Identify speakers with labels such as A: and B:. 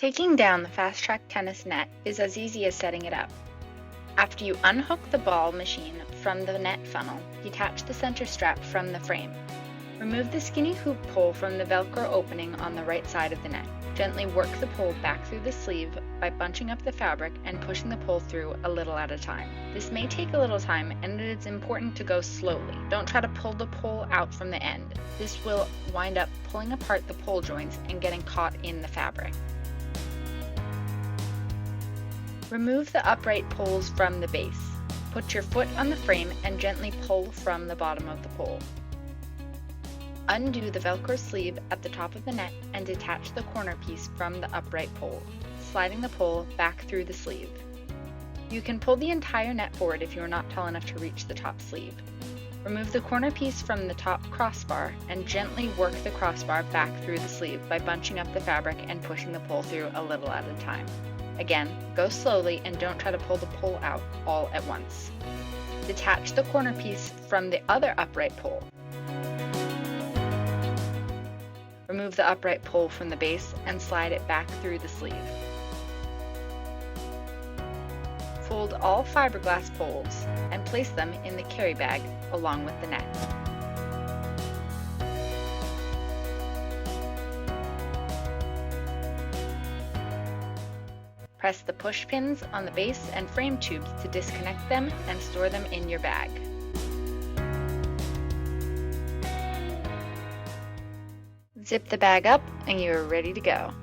A: Taking down the Fast Track tennis net is as easy as setting it up. After you unhook the ball machine from the net funnel, detach the center strap from the frame. Remove the skinny hoop pole from the Velcro opening on the right side of the net. Gently work the pole back through the sleeve by bunching up the fabric and pushing the pole through a little at a time. This may take a little time, and it is important to go slowly. Don't try to pull the pole out from the end. This will wind up pulling apart the pole joints and getting caught in the fabric. Remove the upright poles from the base. Put your foot on the frame and gently pull from the bottom of the pole. Undo the Velcro sleeve at the top of the net and detach the corner piece from the upright pole, sliding the pole back through the sleeve. You can pull the entire net forward if you are not tall enough to reach the top sleeve. Remove the corner piece from the top crossbar and gently work the crossbar back through the sleeve by bunching up the fabric and pushing the pole through a little at a time. Again, go slowly and don't try to pull the pole out all at once. Detach the corner piece from the other upright pole. Remove the upright pole from the base and slide it back through the sleeve. Fold all fiberglass poles and place them in the carry bag along with the net. Press the push pins on the base and frame tubes to disconnect them and store them in your bag. Zip the bag up and you are ready to go.